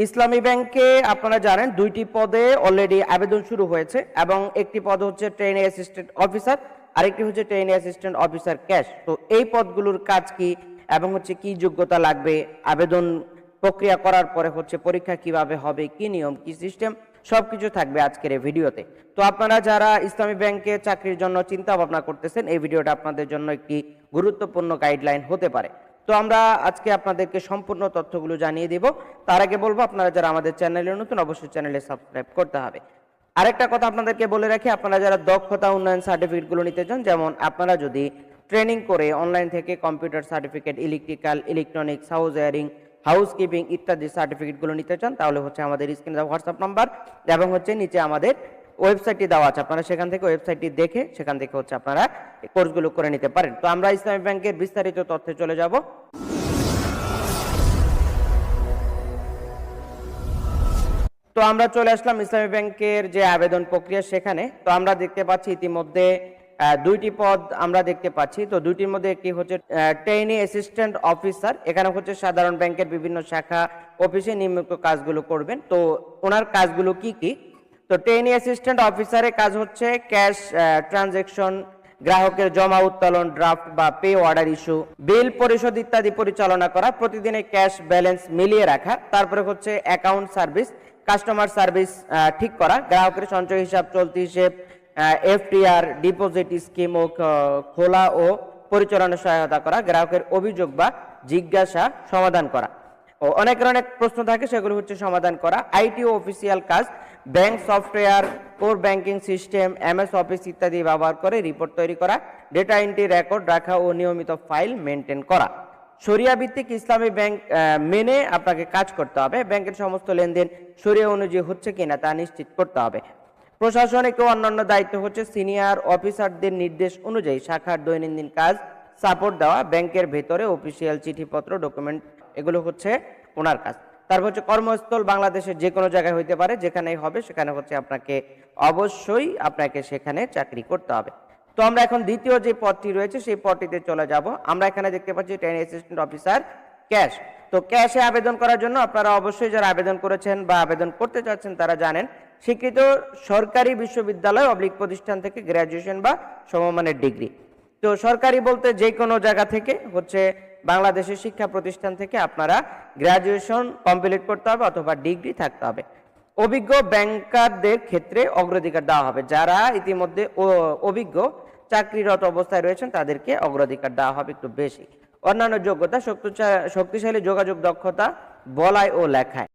ইসলামী ব্যাংকে আপনারা জানেন 2টি পদে অলরেডি আবেদন শুরু হয়েছে এবং একটি পদ হচ্ছে ট্রেনি অ্যাসিস্ট্যান্ট অফিসার, আরেকটি হচ্ছে ট্রেনি অ্যাসিস্ট্যান্ট অফিসার ক্যাশ। তো এই পদগুলোর কাজ কি এবং হচ্ছে কি যোগ্যতা লাগবে, আবেদন প্রক্রিয়া করার পরে হচ্ছে পরীক্ষা কিভাবে হবে, কি নিয়ম কি সিস্টেম, সবকিছু থাকবে আজকের এই ভিডিওতে। তো আপনারা যারা ইসলামী ব্যাংকে চাকরির জন্য চিন্তা ভাবনা করতেছেন, এই ভিডিওটা আপনাদের জন্য একটি গুরুত্বপূর্ণ গাইডলাইন হতে পারে। তো আমরা আজকে আপনাদেরকে সম্পূর্ণ তথ্যগুলো জানিয়ে দিব। তার আগে বলবো, আপনারা যারা আমাদের চ্যানেলে নতুন, অবশ্যই চ্যানেলে সাবস্ক্রাইব করতে হবে। আরেকটা কথা আপনাদেরকে বলে রাখি, আপনারা যারা দক্ষতা উন্নয়ন সার্টিফিকেটগুলো নিতে চান, যেমন আপনারা যদি ট্রেনিং করে অনলাইন থেকে computer certificate, electrical, electronics, house wiring, housekeeping ইত্যাদি সার্টিফিকেটগুলো নিতে চান, তাহলে হচ্ছে আমাদের স্ক্রিনে দেওয়া হোয়াটসঅ্যাপ নাম্বার এবং হচ্ছে নিচে আমাদের ওয়েবসাইটটি দেওয়া আছে, আপনারা সেখান থেকে ওয়েবসাইটটি দেখে সেখান থেকে হচ্ছে আপনারা কোর্সগুলো করে নিতে পারেন। তো আমরা ইসলামী ব্যাংকের বিস্তারিত তথ্যে চলে যাব। তো আমরা চলে আসলাম ইসলামী ব্যাংকের যে আবেদন প্রক্রিয়া সেখানে। তো আমরা দেখতে পাচ্ছি ইতিমধ্যে 2টি পদ আমরা দেখতে পাচ্ছি। তো 2টির মধ্যে একটি হচ্ছে ট্রেনি অ্যাসিস্ট্যান্ট অফিসার, এখানে হচ্ছে সাধারণ ব্যাংকের বিভিন্ন শাখা অফিসে নিম্নোক্ত কাজগুলো করবেন। তো ওনার কাজগুলো কি কি? তো ট্রেনি অ্যাসিস্ট্যান্ট অফিসারের কাজ হচ্ছে ক্যাশ ট্রানজ্যাকশন, গ্রাহকের জমা উত্তোলন, ড্রাফট বা পে অর্ডার ইস্যু, বিল পরিশোধ ইত্যাদি পরিচালনা করা, প্রতিদিনের ক্যাশ ব্যালেন্স মিলিয়ে রাখা, তারপরে হচ্ছে অ্যাকাউন্ট সার্ভিস, কাস্টমার সার্ভিস ঠিক করা, গ্রাহকের সঞ্চয় হিসাব, চলতি হিসেব, এফটিআর, ডিপোজিট স্কিম ও খোলা ও পরিচালনা সহায়তা করা, গ্রাহকের অভিযোগ বা জিজ্ঞাসা সমাধান করা। ও অনেক ধরনের প্রশ্ন থাকে, সেগুলো হচ্ছে সমাধান করা। আইটি ও অফিসিয়াল কাজ, bank software, core banking system, MS office ইত্যাদি ব্যবহার করে রিপোর্ট তৈরি করা, ডেটা এন্ট্রি রেকর্ড রাখা ও নিয়মিত ফাইল মেনটেন করা। শরিয়া ভিত্তিক ইসলামী ব্যাংক মেনে আপনাকে কাজ করতে হবে। ব্যাংকের সমস্ত লেনদেন শরিয়া অনুযায়ী হচ্ছে কিনা তা নিশ্চিত করতে হবে। প্রশাসনিক ও অন্যান্য দায়িত্ব হচ্ছে সিনিয়র অফিসারদের নির্দেশ অনুযায়ী শাখার দৈনন্দিন কাজ সাপোর্ট দেওয়া, ব্যাংকের ভেতরে অফিসিয়াল চিঠিপত্র, ডকুমেন্ট, এগুলো হচ্ছে ওনার কাজ। তারপর হচ্ছে কর্মস্থল বাংলাদেশের যে কোনো জায়গায় হইতে পারে, যেখানেই হবে সেখানে হচ্ছে অবশ্যই আপনাকে সেখানে চাকরি করতে হবে। তো আমরা এখন দ্বিতীয় যে পদটি রয়েছে সেই পদটিতে চলে যাব। আমরা এখানে দেখতে পাচ্ছি ট্রেনি অ্যাসিস্ট্যান্ট অফিসার ক্যাশ। তো ক্যাশে আবেদন করার জন্য আপনারা অবশ্যই যারা আবেদন করেছেন বা আবেদন করতে চাচ্ছেন তারা জানেন, স্বীকৃত সরকারি বিশ্ববিদ্যালয় অবলিক প্রতিষ্ঠান থেকে গ্র্যাজুয়েশন বা সমমানের ডিগ্রি। তো সরকারি বলতে যে কোনো জায়গা থেকে হচ্ছে বাংলাদেশের শিক্ষা প্রতিষ্ঠান থেকে আপনারা গ্র্যাজুয়েশন কমপ্লিট করতে হবে অথবা ডিগ্রি থাকতে হবে। অভিজ্ঞ ব্যাংকারদের ক্ষেত্রে অগ্রাধিকার দেওয়া হবে, যারা ইতিমধ্যে অভিজ্ঞ চাকরিরত অবস্থায় রয়েছেন তাদেরকে অগ্রাধিকার দেওয়া হবে একটু বেশি। অন্যান্য যোগ্যতা, শক্তিশালী যোগাযোগ দক্ষতা বলায় ও লেখায়।